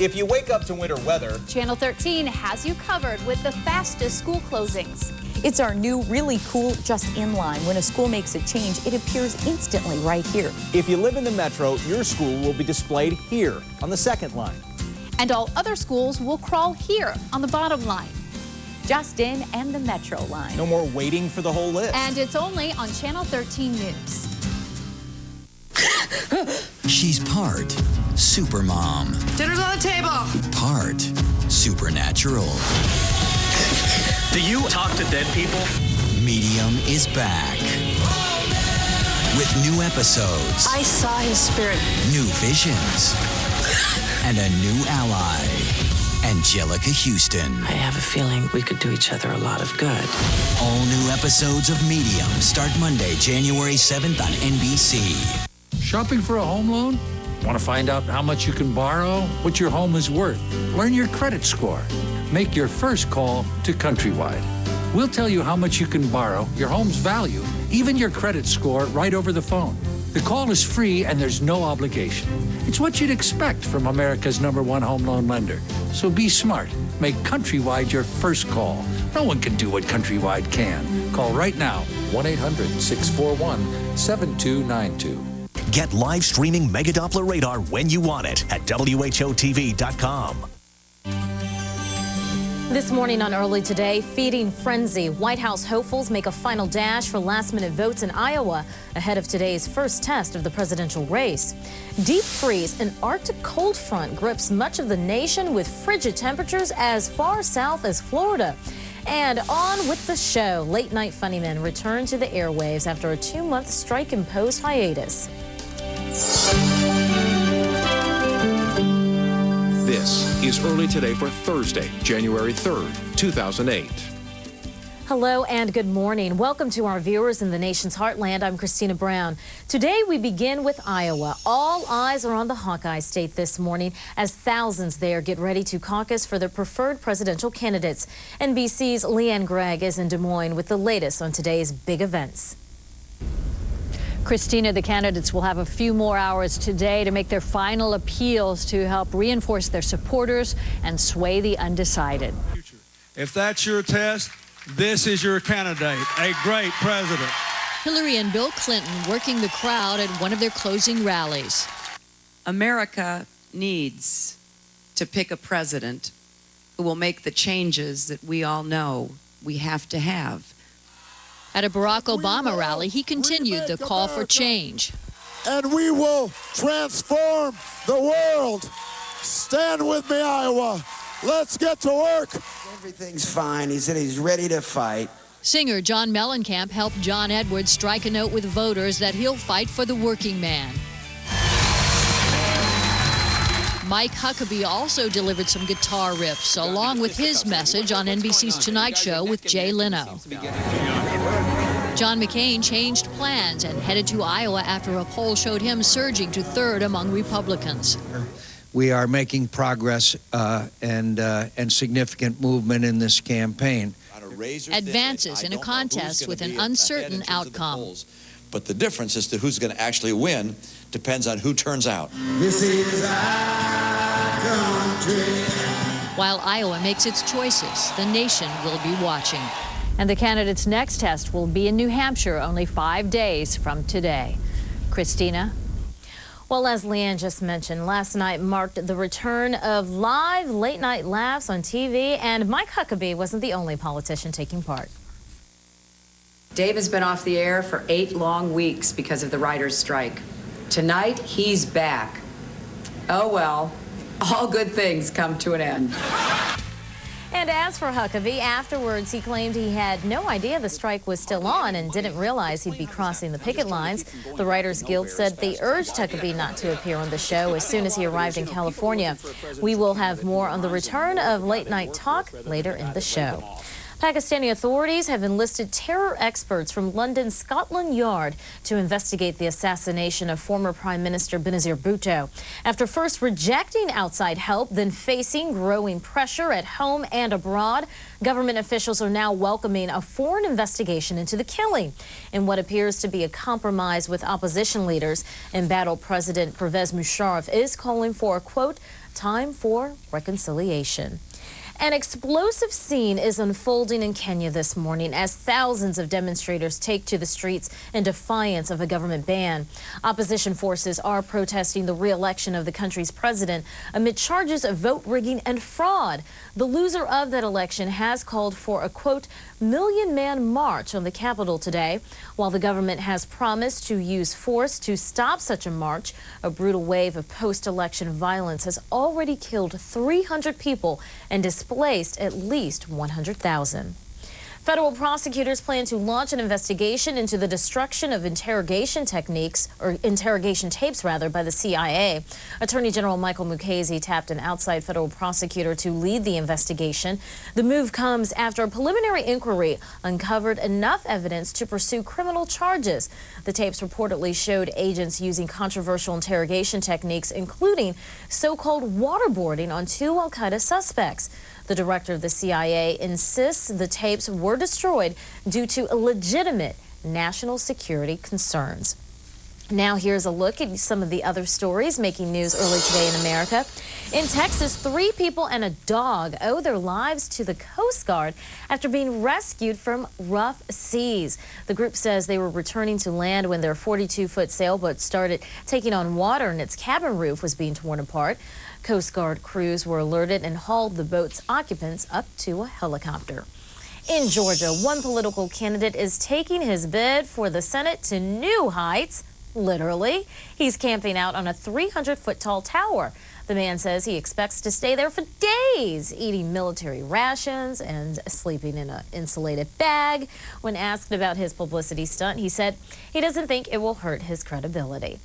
If you wake up to winter weather, Channel 13 has you covered with the fastest school closings. It's our new really cool just in line. When a school makes a change, it appears instantly right here. if you live in the metro, your school will be displayed here on the second line. And all other schools will crawl here on the bottom line. Just in and the metro line. No more waiting for the whole list. And it's only on Channel 13 News. She's part supermom, Dinner's on the table. part supernatural. Do you talk to dead people? Medium is back with new episodes, I saw his spirit. new visions, and a new ally, Angelica Houston. I have a feeling we could do each other a lot of good. All new episodes of Medium start Monday, January 7th on NBC. Shopping for a home loan? Want to find out how much you can borrow? What your home is worth? Learn your credit score. Make your first call to Countrywide. We'll tell you how much you can borrow, your home's value, even your credit score right over the phone. The call is free and there's no obligation. It's what you'd expect from America's #1 home loan lender. So be smart. Make Countrywide your first call. No one can do what Countrywide can. Call right now, 1-800-641-7292. Get live streaming Mega Doppler radar when you want it at WHOTV.com. This morning on Early Today, feeding frenzy. White House hopefuls make a final dash for last-minute votes in Iowa ahead of today's first test of the presidential race. Deep freeze, an Arctic cold front grips much of the nation with frigid temperatures as far south as Florida. And on with the show, late-night funny men return to the airwaves after a 2-month strike-imposed hiatus. This is Early Today for Thursday, January 3rd, 2008. Hello and good morning. Welcome to our viewers in the nation's heartland. I'm Christina Brown. Today we begin with Iowa. All eyes are on the Hawkeye State this morning as thousands there get ready to caucus for their preferred presidential candidates. NBC's Leanne Gregg is in Des Moines with the latest on today's big events. Christina, the candidates will have a few more hours today to make their final appeals to help reinforce their supporters and sway the undecided. If that's your test, this is your candidate, a great president. Hillary and Bill Clinton working the crowd at one of their closing rallies. America needs to pick a president who will make the changes that we all know we have to have. At a Barack Obama rally, he continued the call for change. And we will transform the world. Stand with me, Iowa. Let's get to work. Everything's fine. He said he's ready to fight. Singer John Mellencamp helped John Edwards strike a note with voters that he'll fight for the working man. Mike Huckabee also delivered some guitar riffs, along with his message on NBC's Tonight Show with Jay Leno. John McCain changed plans and headed to Iowa after a poll showed him surging to third among Republicans. We are making progress and significant movement in this campaign. Advances in a contest with an uncertain outcome. But the difference as to who's going to actually win depends on who turns out. This is our country. While Iowa makes its choices, the nation will be watching. And the candidates' next test will be in New Hampshire only 5 days from today. Christina? Well, as Leanne just mentioned, last night marked the return of live late-night laughs on TV, and Mike Huckabee wasn't the only politician taking part. Dave has been off the air for 8 long weeks because of the writers' strike. Tonight, he's back. Oh, well, all good things come to an end. And as for Huckabee, afterwards he claimed he had no idea the strike was still on and didn't realize he'd be crossing the picket lines. The Writers Guild said they urged Huckabee not to appear on the show as soon as he arrived in California. We will have more on the return of Late Night Talk later in the show. Pakistani authorities have enlisted terror experts from London's Scotland Yard to investigate the assassination of former Prime Minister Benazir Bhutto. After first rejecting outside help, then facing growing pressure at home and abroad, government officials are now welcoming a foreign investigation into the killing. In what appears to be a compromise with opposition leaders, embattled President Pervez Musharraf is calling for, quote, time for reconciliation. An explosive scene is unfolding in Kenya this morning as thousands of demonstrators take to the streets in defiance of a government ban. Opposition forces are protesting the re-election of the country's president amid charges of vote rigging and fraud. The loser of that election has called for a, quote, million-man march on the Capitol today. While the government has promised to use force to stop such a march, a brutal wave of post-election violence has already killed 300 people and displaced at least 100,000. Federal prosecutors plan to launch an investigation into the destruction of interrogation techniques, or interrogation tapes rather, by the CIA. Attorney General Michael Mukasey tapped an outside federal prosecutor to lead the investigation. The move comes after a preliminary inquiry uncovered enough evidence to pursue criminal charges. The tapes reportedly showed agents using controversial interrogation techniques, including so-called waterboarding on 2 al-Qaeda suspects. The director of the CIA insists the tapes were destroyed due to legitimate national security concerns. Now here's a look at some of the other stories making news early today in America. In Texas, 3 people and a dog owe their lives to the Coast Guard after being rescued from rough seas. The group says they were returning to land when their 42-foot sailboat started taking on water and its cabin roof was being torn apart. Coast Guard crews were alerted and hauled the boat's occupants up to a helicopter. In Georgia, one political candidate is taking his bid for the Senate to new heights. Literally, he's camping out on a 300-foot tall tower. The man says he expects to stay there for days, eating military rations and sleeping in an insulated bag. When asked about his publicity stunt, he said he doesn't think it will hurt his credibility.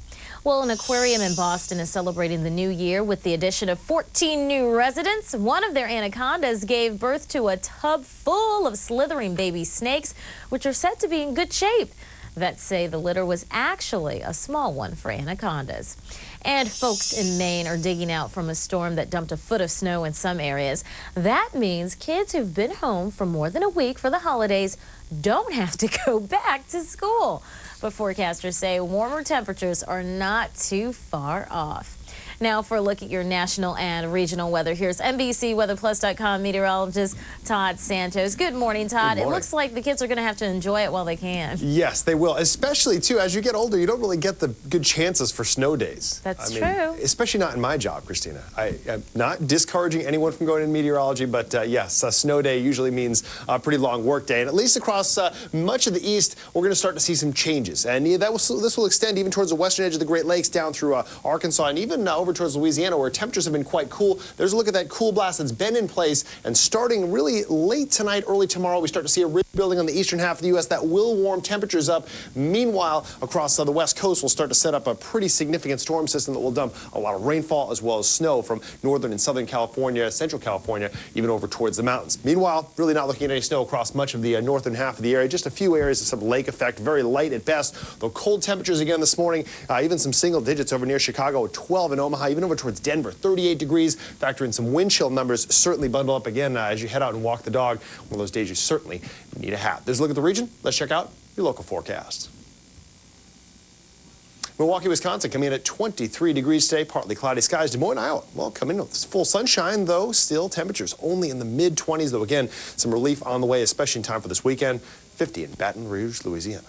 Well, an aquarium in Boston is celebrating the new year with the addition of 14 new residents. One of their anacondas gave birth to a tub full of slithering baby snakes, which are said to be in good shape. Vets say the litter was actually a small one for anacondas. And folks in Maine are digging out from a storm that dumped a foot of snow in some areas. That means kids who've been home for more than a week for the holidays don't have to go back to school. But forecasters say warmer temperatures are not too far off. Now for a look at your national and regional weather, here's NBCWeatherPlus.com meteorologist Todd Santos. Good morning, Todd. Good morning. It looks like the kids are going to have to enjoy it while they can. Yes, they will. Especially, too, as you get older, you don't really get the good chances for snow days. That's true. Especially not in my job, Christina. I'm not discouraging anyone from going into meteorology, but yes, a snow day usually means a pretty long work day. And at least across much of the east, we're going to start to see some changes. And this will extend even towards the western edge of the Great Lakes, down through Arkansas, and even over towards Louisiana, where temperatures have been quite cool. There's a look at that cool blast that's been in place, and starting really late tonight, early tomorrow, we start to see a ridge building on the eastern half of the U.S. that will warm temperatures up. Meanwhile, across the west coast, we'll start to set up a pretty significant storm system that will dump a lot of rainfall as well as snow from northern and southern California, central California, even over towards the mountains. Meanwhile, really not looking at any snow across much of the northern half of the area. Just a few areas of some lake effect, very light at best. Though cold temperatures again this morning, even some single digits over near Chicago, 12 in Omaha, even over towards Denver, 38 degrees. Factor in some wind chill numbers. Certainly bundle up again as you head out and walk the dog. One of those days you certainly need a hat. There's a look at the region. Let's check out your local forecast. Milwaukee, Wisconsin coming in at 23 degrees today, partly cloudy skies. Des Moines, Iowa, well, coming in with full sunshine, though still temperatures only in the mid-20s, though again, some relief on the way, especially in time for this weekend. 50 in Baton Rouge, Louisiana.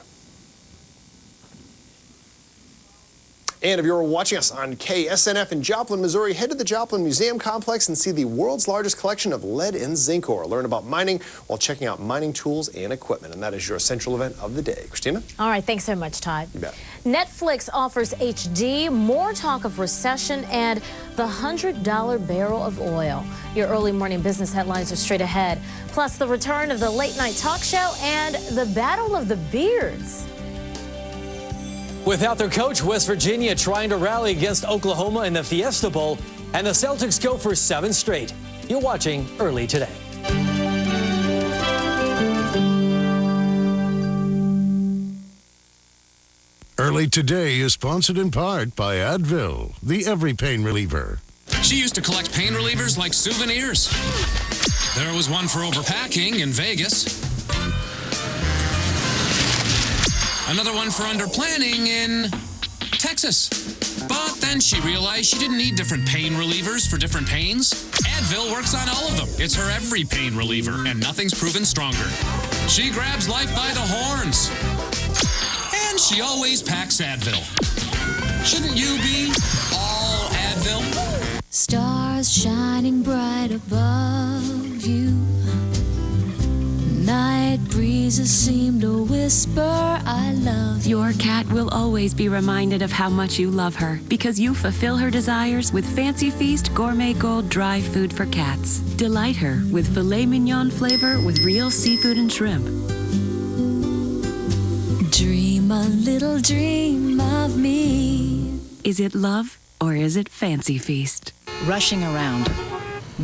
And if you're watching us on KSNF in Joplin, Missouri, head to the Joplin Museum Complex and see the world's largest collection of lead and zinc ore. Learn about mining while checking out mining tools and equipment. And that is your essential event of the day. Christina? All right, thanks so much, Todd. You bet. Netflix offers HD, more talk of recession, and the $100 barrel of oil. Your early morning business headlines are straight ahead. Plus, the return of the late night talk show and the battle of the beards. Without their coach, West Virginia trying to rally against Oklahoma in the Fiesta Bowl, and the Celtics go for 7 straight. You're watching Early Today. Early Today is sponsored in part by Advil, the every pain reliever. She used to collect pain relievers like souvenirs. There was one for overpacking in Vegas. Another one for underplanning in Texas. Texas. But then she realized she didn't need different pain relievers for different pains. Advil works on all of them. It's her every pain reliever, and nothing's proven stronger. She grabs life by the horns. And she always packs Advil. Shouldn't you be all Advil? Stars shining bright above you. Night breezes seem to whisper, I love you. Your cat will always be reminded of how much you love her because you fulfill her desires with Fancy Feast Gourmet Gold dry food for cats. Delight her with filet mignon flavor with real seafood and shrimp. Dream a little dream of me. Is it love or is it Fancy Feast? Rushing around.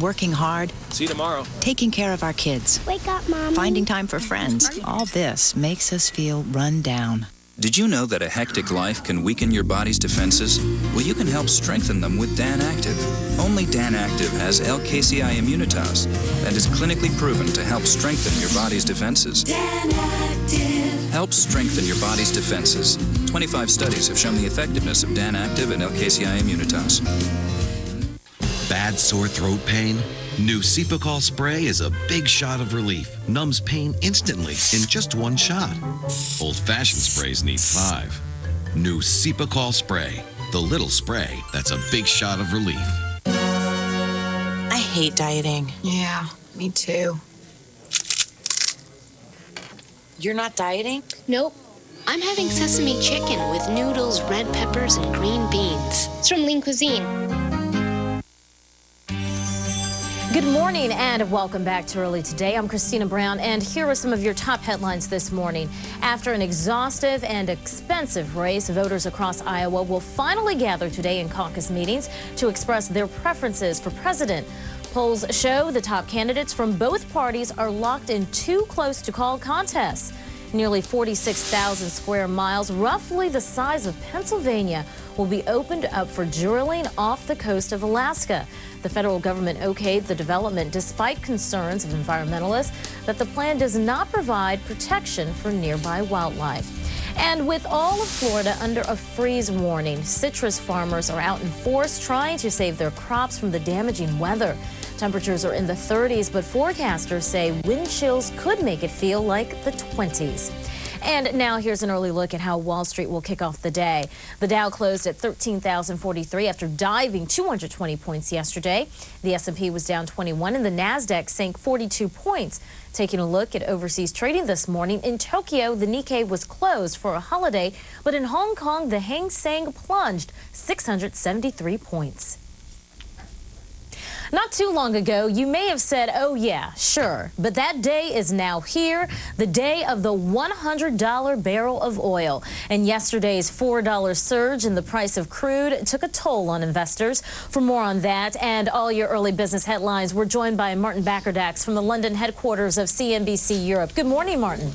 Working hard. See you tomorrow. Taking care of our kids. Wake up, Mom. Finding time for friends. All this makes us feel run down. Did you know that a hectic life can weaken your body's defenses? Well, you can help strengthen them with Dan Active. Only Dan Active has LKCI Immunitas that is clinically proven to help strengthen your body's defenses. Dan Active. Help strengthen your body's defenses. 25 studies have shown the effectiveness of Dan Active and LKCI Immunitas. Bad sore throat pain? New Cepacol spray is a big shot of relief. Numbs pain instantly in just one shot. Old-fashioned sprays need 5. New Cepacol spray. The little spray that's a big shot of relief. I hate dieting. Yeah, me too. You're not dieting? Nope. I'm having sesame chicken with noodles, red peppers, and green beans. It's from Lean Cuisine. Good morning and welcome back to Early Today. I'm Christina Brown, and here are some of your top headlines this morning. After an exhaustive and expensive race, voters across Iowa will finally gather today in caucus meetings to express their preferences for president. Polls show the top candidates from both parties are locked in 2 close-to-call contests. Nearly 46,000 square miles, roughly the size of Pennsylvania, will be opened up for drilling off the coast of Alaska. The federal government okayed the development despite concerns of environmentalists that the plan does not provide protection for nearby wildlife. And with all of Florida under a freeze warning, citrus farmers are out in force trying to save their crops from the damaging weather. Temperatures are in the 30s, but forecasters say wind chills could make it feel like the 20s. And now here's an early look at how Wall Street will kick off the day. The Dow closed at 13,043 after diving 220 points yesterday. The S&P was down 21 and the Nasdaq sank 42 points. Taking a look at overseas trading this morning, in Tokyo, the Nikkei was closed for a holiday, but in Hong Kong, the Hang Seng plunged 673 points. Not too long ago, you may have said, oh yeah, sure, but that day is now here, the day of the $100 barrel of oil. And yesterday's $4 surge in the price of crude took a toll on investors. For more on that and all your early business headlines, we're joined by Martin Baccardax from the London headquarters of CNBC Europe. Good morning, Martin.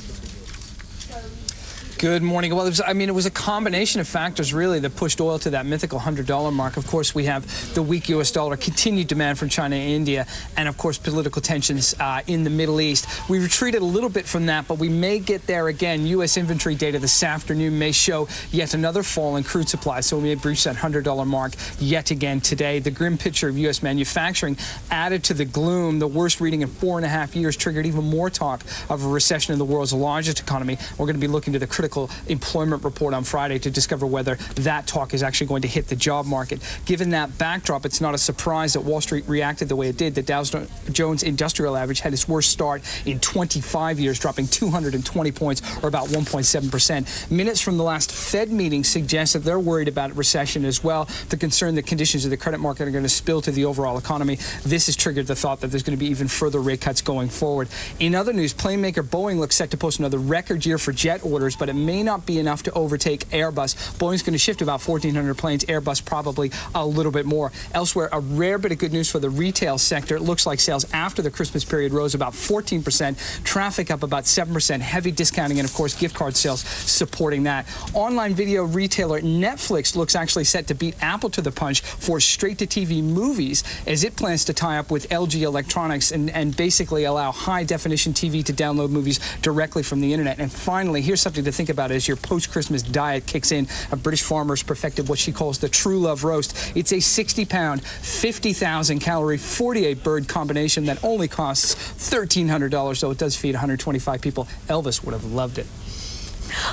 Good morning. Well, it was a combination of factors, really, that pushed oil to that mythical $100 mark. Of course, we have the weak U.S. dollar, continued demand from China and India, and, of course, political tensions in the Middle East. We retreated a little bit from that, but we may get there again. U.S. inventory data this afternoon may show yet another fall in crude supply, so we may breach that $100 mark yet again today. The grim picture of U.S. manufacturing added to the gloom. The worst reading in 4.5 years triggered even more talk of a recession in the world's largest economy. We're going to be looking to the critical employment report on Friday to discover whether that talk is actually going to hit the job market. Given that backdrop, it's not a surprise that Wall Street reacted the way it did. The Dow Jones Industrial Average had its worst start in 25 years, dropping 220 points, or about 1.7%. Minutes from the last Fed meeting suggest that they're worried about recession as well. The concern that conditions of the credit market are going to spill to the overall economy. This has triggered the thought that there's going to be even further rate cuts going forward. In other news, plane maker Boeing looks set to post another record year for jet orders, but it may not be enough to overtake Airbus. Boeing's going to shift about 1,400 planes, Airbus probably a little bit more. Elsewhere, a rare bit of good news for the retail sector. It looks like sales after the Christmas period rose about 14%, traffic up about 7%, heavy discounting, and of course gift card sales supporting that. Online video retailer Netflix looks actually set to beat Apple to the punch for straight-to-TV movies, as it plans to tie up with LG Electronics and basically allow high-definition TV to download movies directly from the internet. And finally, here's something to think think about it as your post-Christmas diet kicks in. A British farmer's perfected what she calls the True Love Roast. It's a 60-pound, 50,000-calorie, 48-bird combination that only costs $1,300, so it does feed 125 people. Elvis would have loved it.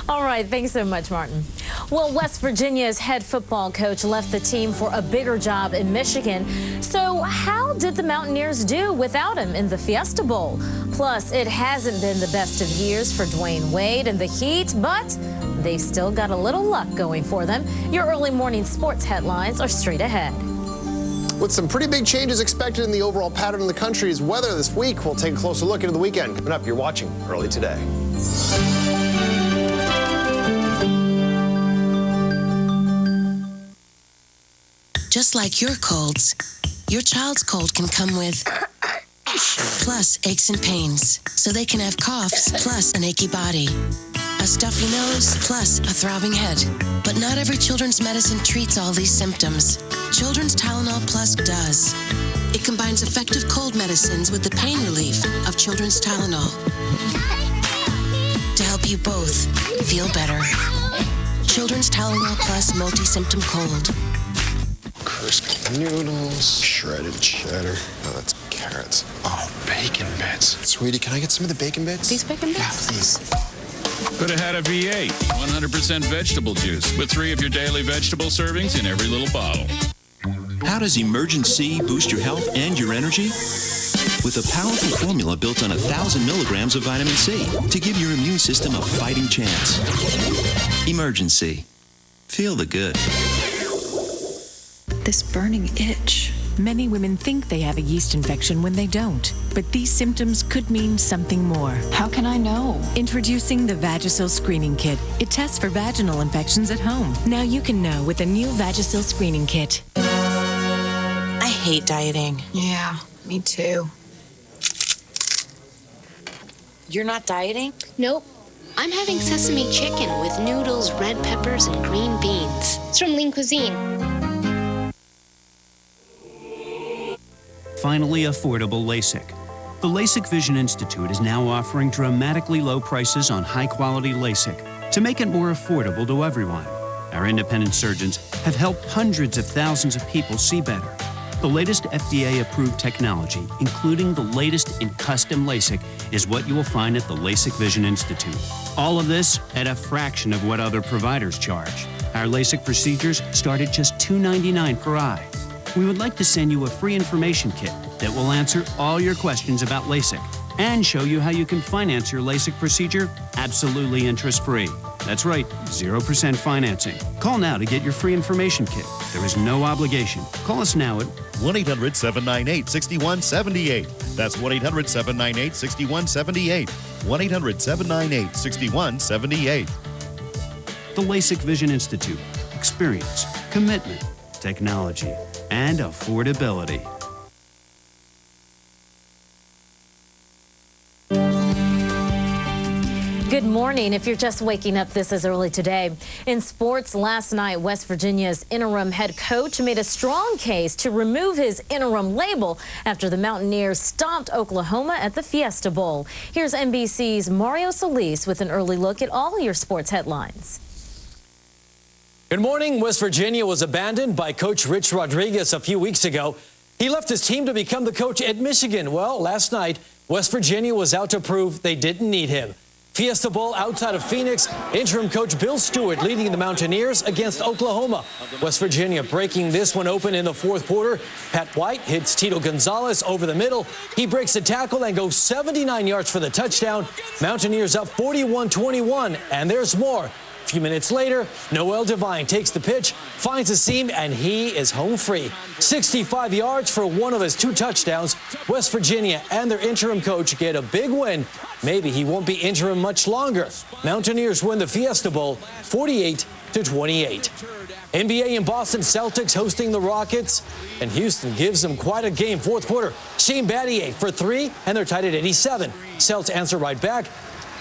All right, thanks so much, Martin. Well, West Virginia's head football coach left the team for a bigger job in Michigan. So how did the Mountaineers do without him in the Fiesta Bowl? Plus, it hasn't been the best of years for Dwayne Wade and the Heat, but they've still got a little luck going for them. Your early morning sports headlines are straight ahead. With some pretty big changes expected in the overall pattern in the country's weather this week, we'll take a closer look into the weekend. Coming up, you're watching Early Today. Just like your colds, your child's cold can come with plus aches and pains, so they can have coughs plus an achy body, a stuffy nose plus a throbbing head. But not every children's medicine treats all these symptoms. Children's Tylenol Plus does. It combines effective cold medicines with the pain relief of Children's Tylenol to help you both feel better. Children's Tylenol Plus multi-symptom cold. Crisp noodles, shredded cheddar. Oh, that's carrots. Oh, bacon bits. Sweetie, can I get some of the bacon bits? These bacon bits? Yeah, please. Could have had a V8, 100% vegetable juice, with 3 of your daily vegetable servings in every little bottle. How does Emergency boost your health and your energy? With a powerful formula built on 1,000 milligrams of vitamin C to give your immune system a fighting chance. Emergency. Feel the good. This burning itch. Many women think they have a yeast infection when they don't, but these symptoms could mean something more. How can I know? Introducing the Vagisil Screening Kit. It tests for vaginal infections at home. Now you can know with the new Vagisil Screening Kit. I hate dieting. Yeah, me too. You're not dieting? Nope. I'm having sesame chicken with noodles, red peppers, and green beans. It's from Lean Cuisine. Finally affordable LASIK. The LASIK Vision Institute is now offering dramatically low prices on high-quality LASIK to make it more affordable to everyone. Our independent surgeons have helped hundreds of thousands of people see better. The latest FDA-approved technology, including the latest in custom LASIK, is what you will find at the LASIK Vision Institute. All of this at a fraction of what other providers charge. Our LASIK procedures start at just $2.99 per eye. We would like to send you a free information kit that will answer all your questions about LASIK and show you how you can finance your LASIK procedure absolutely interest-free. That's right, 0% financing. Call now to get your free information kit. There is no obligation. Call us now at 1-800-798-6178. That's 1-800-798-6178. 1-800-798-6178. the LASIK Vision Institute. Experience, commitment, technology, and affordability. Good morning. If you're just waking up, this is Early Today. In sports, last night, West Virginia's interim head coach made a strong case to remove his interim label after the Mountaineers stomped Oklahoma at the Fiesta Bowl. Here's NBC's Mario Solis with an early look at all your sports headlines. Good morning. West Virginia was abandoned by Coach Rich Rodriguez a few weeks ago. He left his team to become the coach at Michigan. Well, last night, West Virginia was out to prove they didn't need him. Fiesta Bowl outside of Phoenix, interim coach Bill Stewart leading the Mountaineers against Oklahoma. West Virginia breaking this one open in the fourth quarter. Pat White hits Tito Gonzalez over the middle. He breaks a tackle and goes 79 yards for the touchdown. Mountaineers up 41-21, and there's more. A few minutes later, Noel Devine takes the pitch, finds a seam, and he is home free. 65 yards for one of his two touchdowns. West Virginia and their interim coach get a big win. Maybe he won't be interim much longer. Mountaineers win the Fiesta Bowl 48-28. NBA in Boston, Celtics hosting the Rockets, and Houston gives them quite a game. Fourth quarter, Shane Battier for three, and they're tied at 87. Celtics answer right back.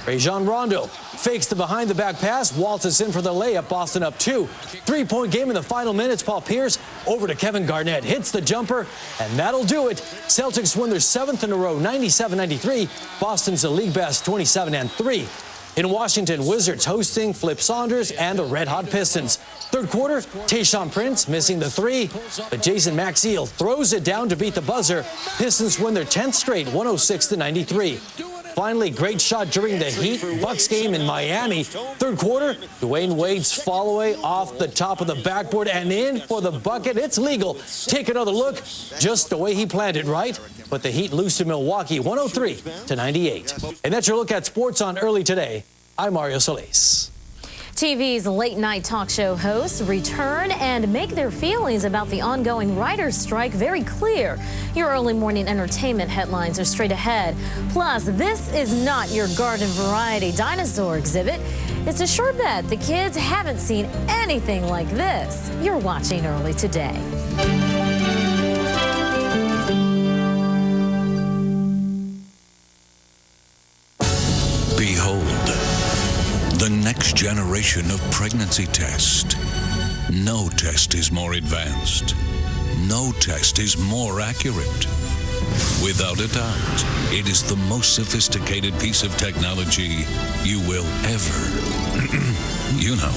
Rajon Rondo fakes the behind-the-back pass, waltzes in for the layup. Boston up 2. Three-point game in the final minutes. Paul Pierce over to Kevin Garnett, hits the jumper, and that'll do it. Celtics win their 7th in a row, 97-93. Boston's the league best, 27-3. In Washington, Wizards hosting Flip Saunders and the Red Hot Pistons. Third quarter, Tayshaun Prince missing the three, but Jason Maxiell throws it down to beat the buzzer. Pistons win their 10th straight, 106-93. Finally, great shot during the Heat-Bucks game in Miami. Third quarter, Dwayne Wade's follow-away off the top of the backboard and in for the bucket. It's legal. Take another look. Just the way he planned it, right? But the Heat lose to Milwaukee, 103-98. And that's your look at sports on Early Today. I'm Mario Solis. TV's late-night talk show hosts return and make their feelings about the ongoing writers' strike very clear. Your early morning entertainment headlines are straight ahead. Plus, this is not your garden variety dinosaur exhibit. It's a sure bet the kids haven't seen anything like this. You're watching Early Today. Behold, the next generation of pregnancy test. No test is more advanced. No test is more accurate. Without a doubt, it is the most sophisticated piece of technology you will ever, you know.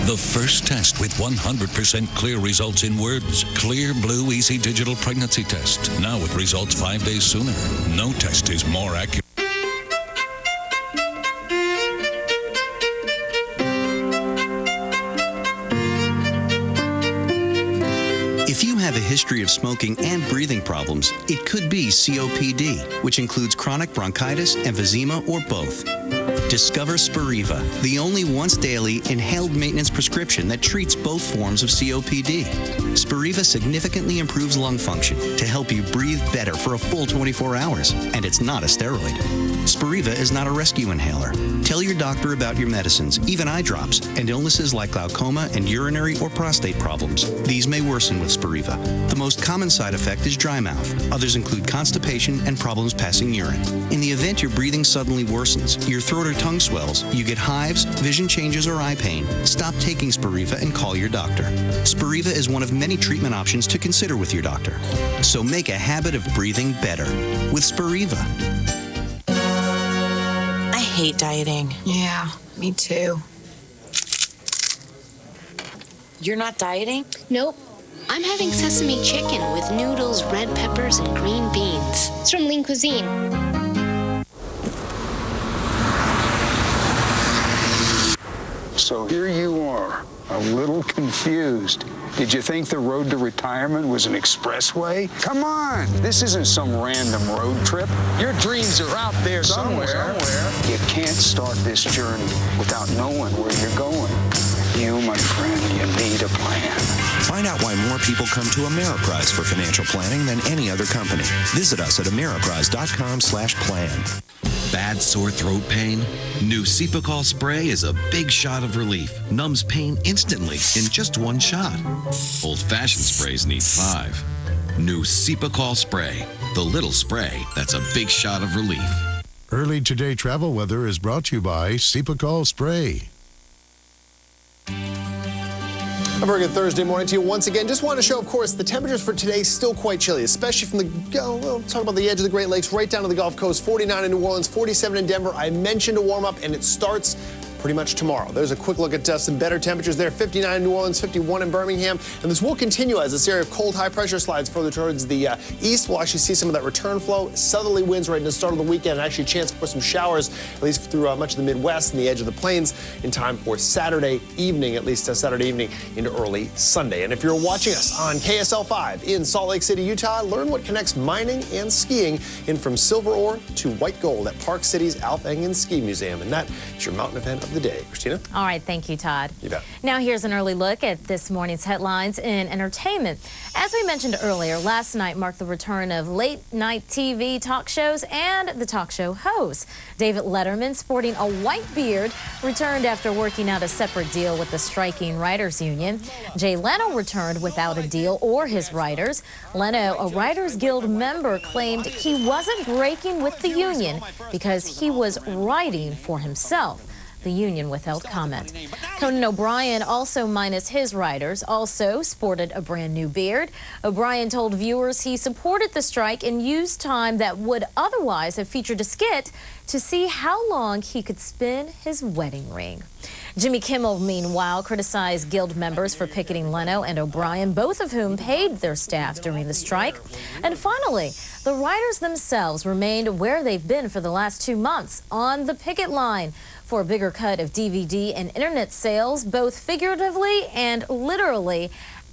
The first test with 100% clear results in words. Clear Blue Easy Digital Pregnancy Test. Now with results 5 days sooner. No test is more accurate. If you have a history of smoking and breathing problems, it could be COPD, which includes chronic bronchitis, emphysema, or both. Discover Spiriva, the only once-daily inhaled maintenance prescription that treats both forms of COPD. Spiriva significantly improves lung function to help you breathe better for a full 24 hours, and it's not a steroid. Spiriva is not a rescue inhaler. Tell your doctor about your medicines, even eye drops, and illnesses like glaucoma and urinary or prostate problems. These may worsen with Spiriva. The most common side effect is dry mouth. Others include constipation and problems passing urine. In the event your breathing suddenly worsens, your throat or tongue swells, you get hives, vision changes, or eye pain, stop taking Spiriva and call your doctor. Spiriva is one of many treatment options to consider with your doctor. So make a habit of breathing better with Spiriva. I hate dieting. Yeah, me too. You're not dieting? Nope. I'm having sesame chicken with noodles, red peppers, and green beans. It's from Lean Cuisine. So here you are, a little confused. Did you think the road to retirement was an expressway? Come on, this isn't some random road trip. Your dreams are out there somewhere. You can't start this journey without knowing where you're going. You, my friend, you need a plan. Find out why more people come to Ameriprise for financial planning than any other company. Visit us at ameriprise.com/plan. Bad sore throat pain? New Cepacol spray is a big shot of relief. Numbs pain instantly in just one shot. Old-fashioned sprays need 5. New Cepacol spray. The little spray that's a big shot of relief. Early Today travel weather is brought to you by Cepacol Spray. A very good Thursday morning to you once again. Just want to show, of course, the temperatures for today still quite chilly, especially from the, we'll talk about the edge of the Great Lakes right down to the Gulf Coast. 49 in New Orleans, 47 in Denver. I mentioned a warm up, and it starts pretty much tomorrow. There's a quick look at some better temperatures there. 59 in New Orleans, 51 in Birmingham. And this will continue as this area of cold high pressure slides further towards the east. We'll actually see some of that return flow. Southerly winds right in the start of the weekend, and actually a chance for some showers, at least through much of the Midwest and the edge of the plains in time for Saturday evening, at least Saturday evening into early Sunday. And if you're watching us on KSL 5 in Salt Lake City, Utah, learn what connects mining and skiing in from silver ore to white gold at Park City's Alf Engen Ski Museum. And that is your mountain event of the day. Christina? All right, thank you, Todd. You bet. Now here's an early look at this morning's headlines in entertainment. As we mentioned earlier, last night marked the return of late-night TV talk shows and the talk show host. David Letterman, sporting a white beard, returned after working out a separate deal with the striking writers union. Jay Leno returned without a deal or his writers. Leno, a Writers Guild member, claimed he wasn't breaking with the union because he was writing for himself. The union withheld comment. Conan O'Brien, also minus his riders, also sported a brand new beard. O'Brien told viewers he supported the strike and used time that would otherwise have featured a skit to see how long he could spin his wedding ring. Jimmy Kimmel, meanwhile, criticized Guild members for picketing Leno and O'Brien, both of whom paid their staff during the strike. And finally, the writers themselves remained where they've been for the last 2 months, on the picket line for a bigger cut of DVD and internet sales, both figuratively and literally,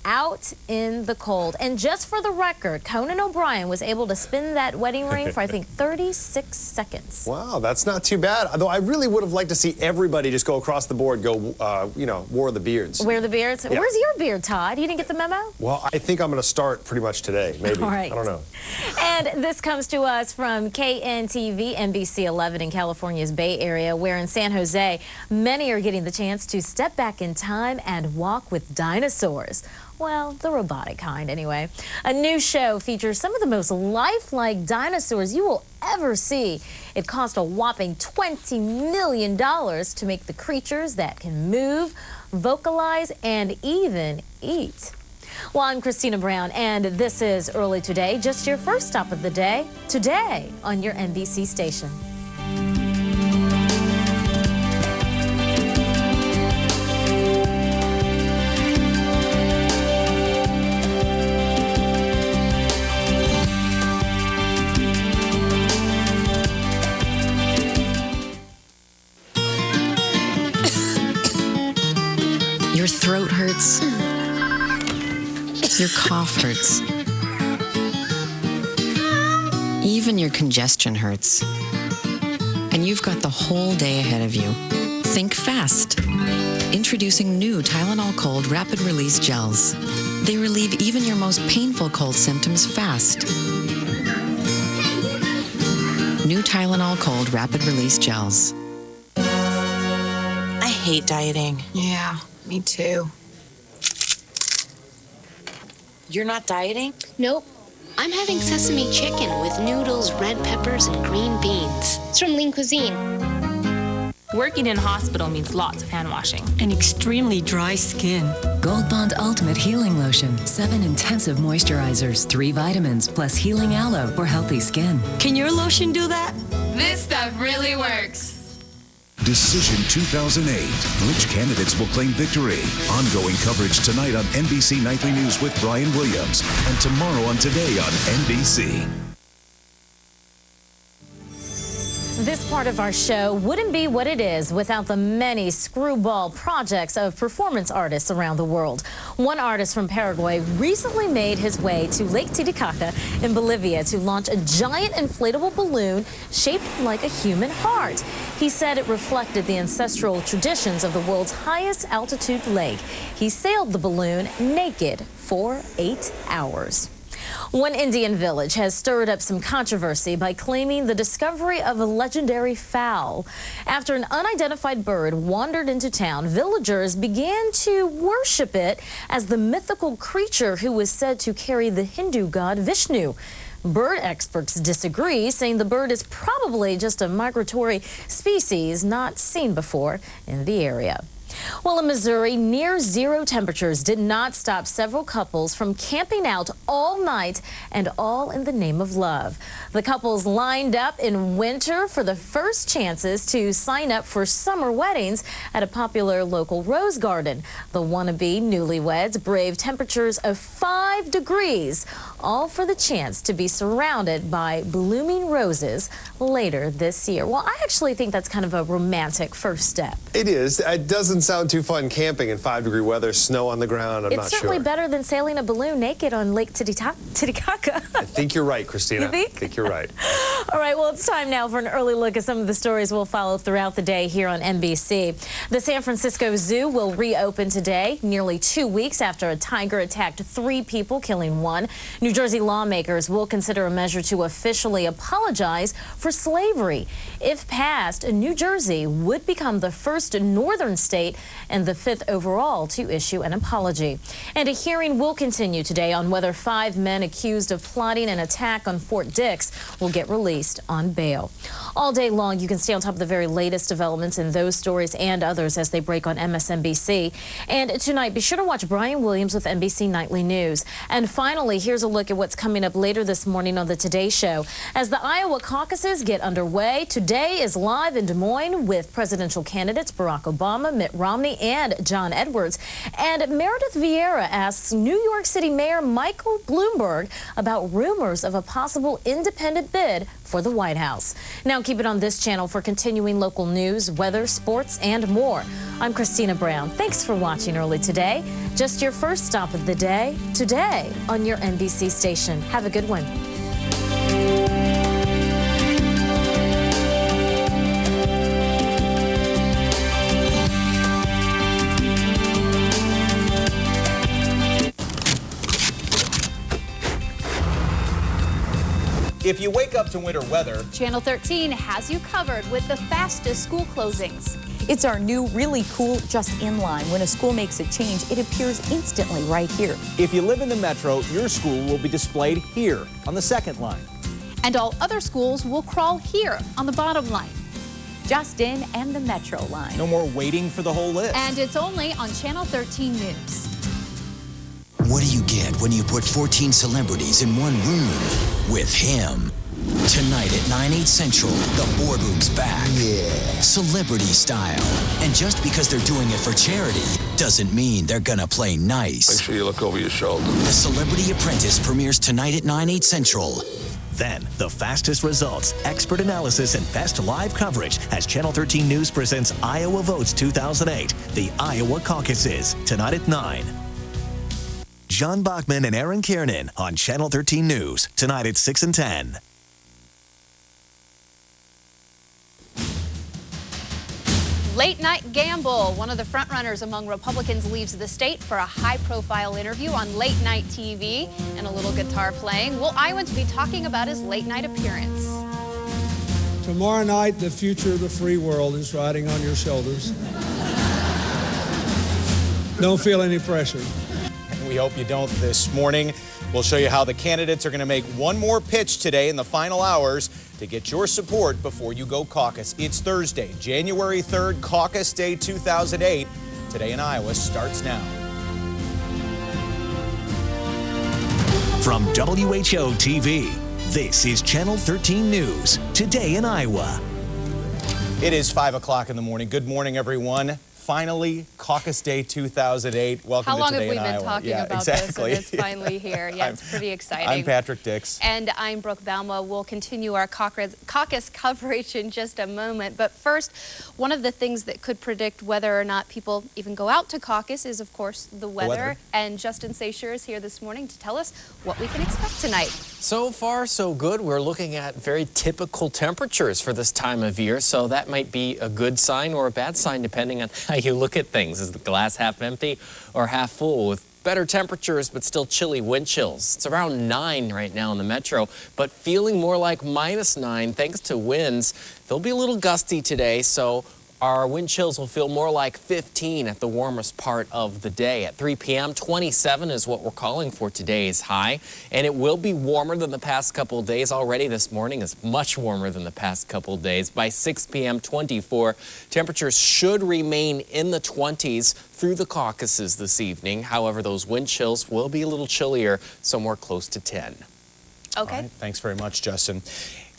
out in the cold. And just for the record, Conan O'Brien was able to spin that wedding ring for, I think, 36 seconds. Wow, that's not too bad. Although I really would have liked to see everybody just go across the board, go, you know, wear the beards. Wear the beards? Yeah. Where's your beard, Todd? You didn't get the memo? Well, I think I'm going to start pretty much today, maybe. All right. I don't know. And this comes to us from KNTV, NBC 11 in California's Bay Area, where in San Jose, many are getting the chance to step back in time and walk with dinosaurs. Well, the robotic kind, anyway. A new show features some of the most lifelike dinosaurs you will ever see. It cost a whopping $20 million to make the creatures that can move, vocalize, and even eat. Well, I'm Christina Brown, and this is Early Today, just your first stop of the day, today on your NBC station. Your throat hurts. Your cough hurts. Even your congestion hurts. And you've got the whole day ahead of you. Think fast. Introducing new Tylenol Cold Rapid Release Gels. They relieve even your most painful cold symptoms fast. New Tylenol Cold Rapid Release Gels. I hate dieting. Yeah, me too. You're not dieting? Nope. I'm having sesame chicken with noodles, red peppers, and green beans. It's from Lean Cuisine. Working in a hospital means lots of hand washing. And extremely dry skin. Gold Bond Ultimate Healing Lotion. 7 intensive moisturizers, 3 vitamins, plus healing aloe for healthy skin. Can your lotion do that? This stuff really works. Decision 2008. Which candidates will claim victory? Ongoing coverage tonight on NBC Nightly News with Brian Williams. And tomorrow on Today on NBC. This part of our show wouldn't be what it is without the many screwball projects of performance artists around the world. One artist from Paraguay recently made his way to Lake Titicaca in Bolivia to launch a giant inflatable balloon shaped like a human heart. He said it reflected the ancestral traditions of the world's highest altitude lake. He sailed the balloon naked for 8 hours. One Indian village has stirred up some controversy by claiming the discovery of a legendary fowl. After an unidentified bird wandered into town, villagers began to worship it as the mythical creature who was said to carry the Hindu god Vishnu. Bird experts disagree, saying the bird is probably just a migratory species not seen before in the area. Well, in Missouri, near zero temperatures did not stop several couples from camping out all night, and all in the name of love. The couples lined up in winter for the first chances to sign up for summer weddings at a popular local rose garden. The wannabe newlyweds braved temperatures of 5 degrees, all for the chance to be surrounded by blooming roses later this year. Well, I actually think that's kind of a romantic first step. It is. It doesn't sound too fun camping in 5-degree weather, snow on the ground. I'm not sure. It's certainly better than sailing a balloon naked on Lake Titicaca. I think you're right, Christina. You think? I think you're right. All right, well, it's time now for an early look at some of the stories we'll follow throughout the day here on NBC. The San Francisco Zoo will reopen today, nearly 2 weeks after a tiger attacked 3 people, killing 1. New Jersey lawmakers will consider a measure to officially apologize for slavery. If passed, New Jersey would become the first northern state state and the 5th overall to issue an apology. And a hearing will continue today on whether 5 men accused of plotting an attack on Fort Dix will get released on bail. All day long, you can stay on top of the very latest developments in those stories and others as they break on MSNBC. And tonight, be sure to watch Brian Williams with NBC Nightly News. And finally, here's a look at what's coming up later this morning on the Today Show. As the Iowa caucuses get underway, Today is live in Des Moines with presidential candidates Barack Obama, Mitt Romney, and John Edwards. And Meredith Vieira asks New York City Mayor Michael Bloomberg about rumors of a possible independent bid for the White House. Now keep it on this channel for continuing local news, weather, sports, and more. I'm Christina Brown. Thanks for watching Early Today. Just your first stop of the day, today on your NBC station. Have a good one. If you wake up to winter weather, Channel 13 has you covered with the fastest school closings. It's our new, really cool Just In line. When a school makes a change, it appears instantly right here. if you live in the metro, your school will be displayed here on the second line. And all other schools will crawl here on the bottom line. Just In and the Metro line. No more waiting for the whole list. And it's only on Channel 13 News. What do you get when you put 14 celebrities in one room with him? Tonight at 9/8 Central, the boardroom's back. Yeah. Celebrity style. And just because they're doing it for charity doesn't mean they're gonna play nice. Make sure you look over your shoulder. The Celebrity Apprentice premieres tonight at 9/8 Central. Then, the fastest results, expert analysis, and best live coverage as Channel 13 News presents Iowa Votes 2008, the Iowa Caucuses, tonight at 9. John Bachman and Aaron Kiernan on Channel 13 News, tonight at 6 and 10. Late night gamble. One of the frontrunners among Republicans leaves the state for a high-profile interview on late night TV and a little guitar playing. Will Iowans be talking about his late night appearance? Tomorrow night, the future of the free world is riding on your shoulders. Don't feel any pressure. And we hope you don't this morning. We'll show you how the candidates are going to make one more pitch today in the final hours to get your support before you go caucus. It's Thursday, January 3rd, Caucus Day 2008. Today in Iowa starts now. From WHO TV, this is Channel 13 News, today in Iowa. It is 5 o'clock in the morning. Good morning, everyone. Finally, Caucus Day 2008. Welcome How to long Today have we in been Iowa. talking about exactly. this, and it's finally here? Yeah, it's pretty exciting. I'm Patrick Dix. And I'm Brooke Balma. We'll continue our caucus coverage in just a moment. But first, one of the things that could predict whether or not people even go out to caucus is, of course, the weather. And Justin Seycheur is here this morning to tell us what we can expect tonight. So far, so good. We're looking at very typical temperatures for this time of year, so that might be a good sign or a bad sign depending on how you look at things. Is the glass half empty or half full? With better temperatures but still chilly wind chills. It's around 9 right now in the metro, but feeling more like -9 thanks to winds. They'll be a little gusty today, so our wind chills will feel more like 15 at the warmest part of the day. At 3 p.m., 27 is what we're calling for today's high, and it will be warmer than the past couple of days. Already this morning is much warmer than the past couple of days. By 6 p.m., 24. Temperatures should remain in the 20s through the caucuses this evening. However, those wind chills will be a little chillier, somewhere close to 10. Okay. All right, thanks very much, Justin.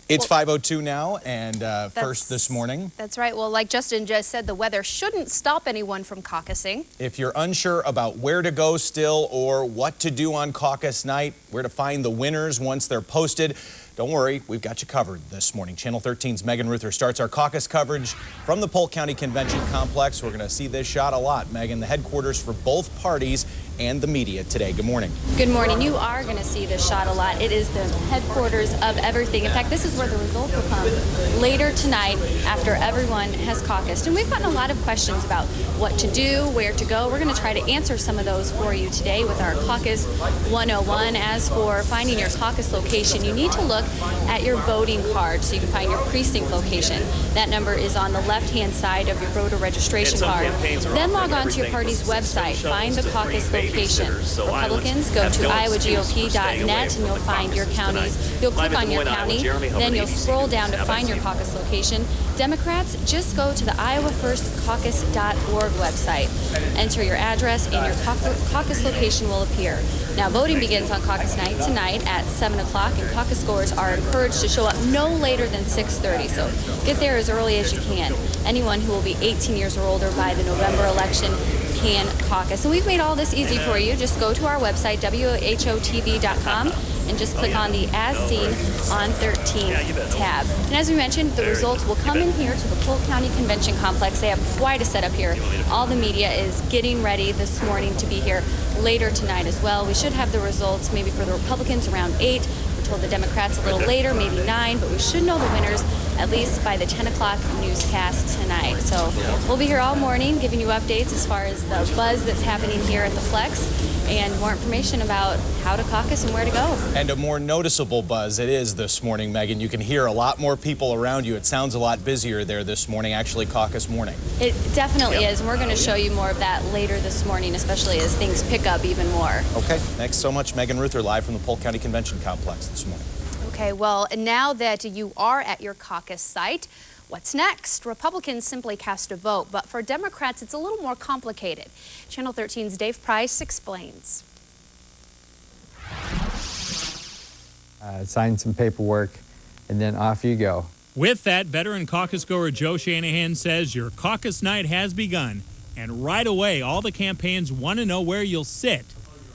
It's 5:02 now, and first this morning. That's right. Well, like Justin just said, the weather shouldn't stop anyone from caucusing. If you're unsure about where to go still or what to do on caucus night, where to find the winners once they're posted, don't worry, we've got you covered this morning. Channel 13's Megan Ruther starts our caucus coverage from the Polk County Convention Complex. We're going to see this shot a lot, Megan. The headquarters for both parties and the media today. Good morning. Good morning. You are going to see this shot a lot. It is the headquarters of everything. In fact, this is where the results will come later tonight after everyone has caucused. And we've gotten a lot of questions about what to do, where to go. We're going to try to answer some of those for you today with our Caucus 101. As for finding your caucus location, you need to look at your voting card so you can find your precinct location. That number is on the left-hand side of your voter registration card. Then log on to your party's website. Find the caucus location. Republicans, go to iowagop.net and you'll find your counties. You'll click on your county, then you'll scroll down to find your caucus location. Democrats, just go to the iowafirstcaucus.org website. Enter your address and your caucus location will appear. Now, voting begins on caucus night tonight at 7 o'clock, and caucus goers are encouraged to show up no later than 6:30, so get there as early as you can. Anyone who will be 18 years or older by the November election can caucus. And we've made all this easy for you. Just go to our website, WHOTV.com, and just click on the As Seen on 13 tab. And as we mentioned, the results will come in here to the Polk County Convention Complex. They have quite a setup here. All the media is getting ready this morning to be here later tonight as well. We should have the results maybe for the Republicans around 8. We're told the Democrats a little later, maybe 9, but we should know the winners at least by the 10 o'clock newscast tonight. So we'll be here all morning giving you updates as far as the buzz that's happening here at the Flex and more information about how to caucus and where to go. And a more noticeable buzz it is this morning, Megan. You can hear a lot more people around you. It sounds a lot busier there this morning, actually caucus morning. It definitely is, and we're going to show you more of that later this morning, especially as things pick up even more. Okay, thanks so much, Megan Ruther, live from the Polk County Convention Complex this morning. Okay, well, now that you are at your caucus site, what's next? Republicans simply cast a vote, but for Democrats, it's a little more complicated. Channel 13's Dave Price explains. Sign some paperwork, and then off you go. With that, veteran caucus goer Joe Shanahan says your caucus night has begun, and right away, all the campaigns want to know where you'll sit.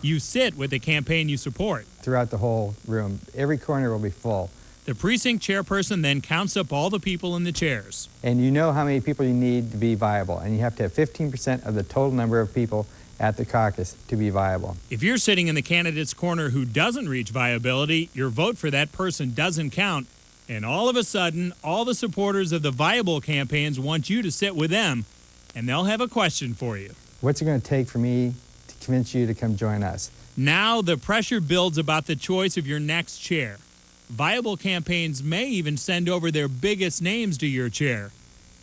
You sit with the campaign you support. Throughout the whole room, every corner will be full. The precinct chairperson then counts up all the people in the chairs. And you know how many people you need to be viable, and you have to have 15% of the total number of people at the caucus to be viable. If you're sitting in the candidate's corner who doesn't reach viability, your vote for that person doesn't count, and all of a sudden, all the supporters of the viable campaigns want you to sit with them, and they'll have a question for you. What's it going to take for me to convince you to come join us? Now the pressure builds about the choice of your next chair. Viable campaigns may even send over their biggest names to your chair.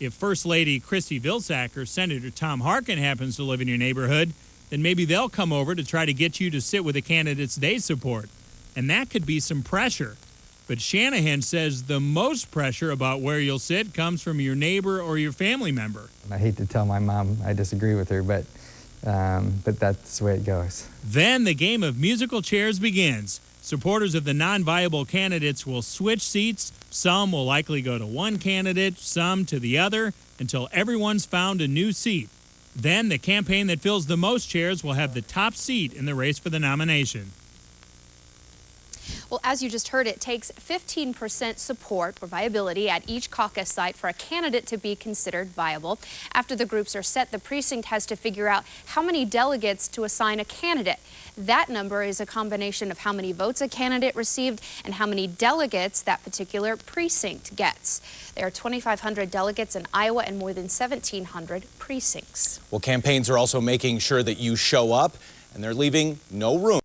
If First Lady Christy Vilsack or Senator Tom Harkin happens to live in your neighborhood, then maybe they'll come over to try to get you to sit with the candidates they support. And that could be some pressure. But Shanahan says the most pressure about where you'll sit comes from your neighbor or your family member. I hate to tell my mom I disagree with her, but that's the way it goes. Then the game of musical chairs begins. Supporters of the non-viable candidates will switch seats. Some will likely go to one candidate, some to the other, until everyone's found a new seat. Then the campaign that fills the most chairs will have the top seat in the race for the nomination. Well, as you just heard, it takes 15% support or viability at each caucus site for a candidate to be considered viable. After the groups are set, the precinct has to figure out how many delegates to assign a candidate. That number is a combination of how many votes a candidate received and how many delegates that particular precinct gets. There are 2,500 delegates in Iowa and more than 1,700 precincts. Well, campaigns are also making sure that you show up, and they're leaving no room